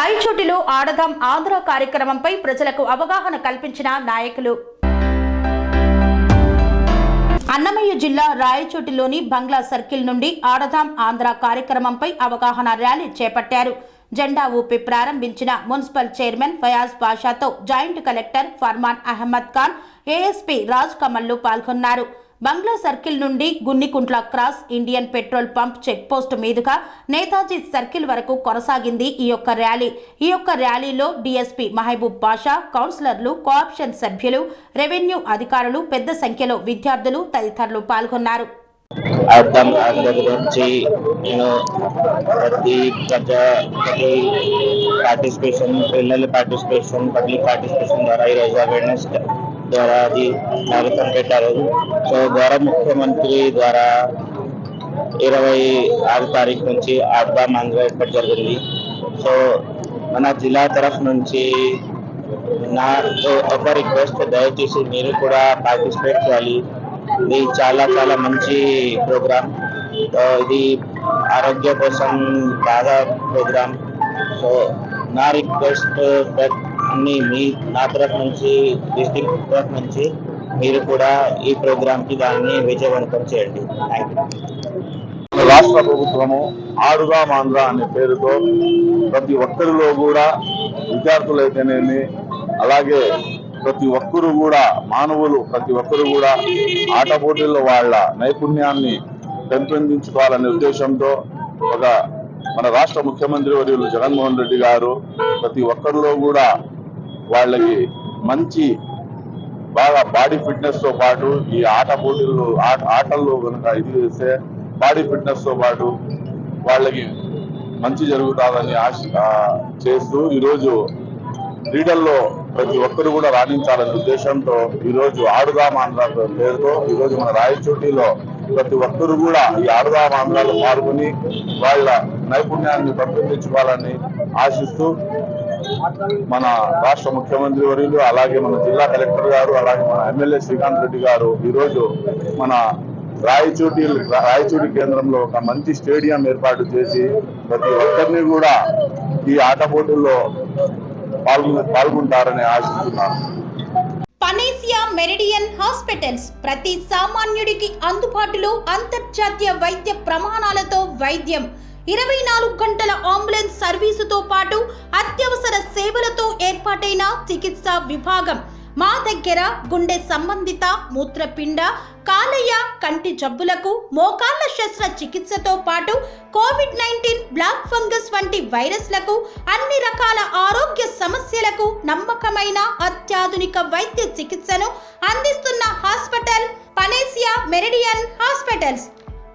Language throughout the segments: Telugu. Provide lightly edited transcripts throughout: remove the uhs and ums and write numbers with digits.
రాయచోటిలో ఆడదాం ఆంధ్ర కార్యక్రమంపై ప్రజలకు అవగాహన కల్పించిన నాయకులు. అన్నమయ్య జిల్లా రాయచోటిలోని బంగ్లా సర్కిల్ నుండి ఆడదాం ఆంధ్ర కార్యక్రమంపై అవగాహన ర్యాలీ చేపట్టారు. జెండా ఊపి ప్రారంభించిన మున్సిపల్ చైర్మన్ ఫయాజ్ బాషాతో joint collector Farman Ahmed Khan, ASP Raj కమల్లు పాల్గొన్నారు. బంగ్లా సర్కిల్ నుండి Gunnikuntla cross Indian petrol pump check post మీదుగా నేతాజీ సర్కిల్ వరకు కొనసాగింది ఈ యొక్క ర్యాలీలో డిఎస్పీ మహబూబ్ బాషా, కౌన్సిలర్లు, కోఆప్షన్ సభ్యులు, రెవెన్యూ అధికారులు, పెద్ద సంఖ్యలో విద్యార్థులు తదితరులు పాల్గొన్నారు. ద్వారా అది కార్యక్రమం పెట్టారు. సో గౌరవ ముఖ్యమంత్రి ద్వారా 26 తారీఖు నుంచి ఆడదాం ఆంధ్ర ఏర్పాటు జరిగింది. సో మన జిల్లా తరఫు నుంచి నా ఒక రిక్వెస్ట్, దయచేసి మీరు కూడా పార్టిసిపేట్ చేయాలి. ఇది చాలా చాలా మంచి ప్రోగ్రామ్. ఇది ఆరోగ్య కోసం బాగా ప్రోగ్రామ్. సో నా రిక్వెస్ట్ అన్ని నా తరఫు నుంచి, డిస్ట్రిక్ట్ తరఫు నుంచి మీరు కూడా ఈ ప్రోగ్రామ్కి దాన్ని విజయవంతం చేయండి. Thank you. రాష్ట్ర ప్రభుత్వము ఆడుదాం ఆంధ్ర అనే పేరుతో ప్రతి ఒక్కరిలో కూడా, విద్యార్థులైతేనేమి, అలాగే ప్రతి ఒక్కరు కూడా, మానవులు ప్రతి ఒక్కరు కూడా ఆట పోటీల్లో వాళ్ళ నైపుణ్యాన్ని పెంపొందించుకోవాలనే ఉద్దేశంతో మన రాష్ట్ర ముఖ్యమంత్రి వర్యులు జగన్మోహన్ రెడ్డి గారు ప్రతి ఒక్కరిలో కూడా వాళ్ళకి మంచి బాగా బాడీ ఫిట్నెస్ తో పాటు ఈ ఆట పోటీల్లో ఆటల్లో కనుక ఇది చేస్తే బాడీ ఫిట్నెస్ తో పాటు వాళ్ళకి మంచి జరుగుతుందని చేస్తూ ఈరోజు క్రీడల్లో ప్రతి ఒక్కరు కూడా రాణించాలనే ఉద్దేశంతో ఈరోజు ఆడుదాం ఆంధ్ర పేరుతో ఈరోజు మన రాయచోటిలో ప్రతి ఒక్కరు కూడా ఈ ఆడుదాం ఆంధ్రాలో పాల్గొని వాళ్ళ నైపుణ్యాన్ని పెంపొందించుకోవాలని ఆశిస్తూ మన రాష్ట్ర ముఖ్యమంత్రి వర్యులు, అలాగే మన జిల్లా కలెక్టర్ గారు, అలాగే మన ఎమ్మెల్యే శ్రీకాంత్ రెడ్డి గారు ఈరోజు మన రాయచోటి కేంద్రంలో ఒక మంచి స్టేడియం ఏర్పాటు చేసి ప్రతి ఒక్కరిని కూడా ఈ ఆట పోటీల్లో పాల్గొంటారని ఆశిస్తున్నాను. పనేసియా మెరిడియన్ హాస్పిటల్స్ ప్రతి సామాన్యుడికి అందుబాటులో అంతర్జాతీయ వైద్య ప్రమాణాలతో వైద్యం, 24 గంటల అంబులెన్స్ సర్వీసుతో పాటు అత్యవసర సేవలతో ఏర్పాటైన చికిత్సా విభాగం. మా దగ్గర గుండె సంబంధిత, మూత్రపిండ, కాలేయ, కంటి జబ్బులకు, మోకాళ్ల శస్త్ర చికిత్సతో పాటు కోవిడ్-19, బ్లాక్ ఫంగస్ వంటి వైరస్లకు, అన్ని రకాల ఆరోగ్య సమస్యలకు నమ్మకమైన అత్యాధునిక వైద్య చికిత్సను అందిస్తున్న హాస్పిటల్ పనేసియా మెరిడియన్ హాస్పిటల్స్.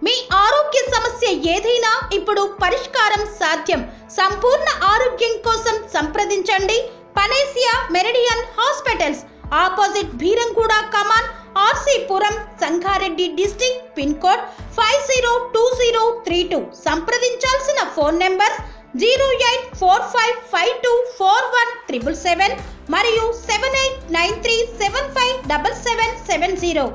మీ ఆరోగ్య సమస్య ఏదైనా ఇప్పుడు పరిష్కారం సాధ్యం. సంపూర్ణ ఆరోగ్యం కోసం సంప్రదించండి Panacea Meridian hospitals, opposite Bheeramguda కమాన్, RC Puram, Sangareddy district, pin code 502032. సంప్రదించాల్సిన ఫోన్ నెంబర్ 0845524177 మరియు 7893757770.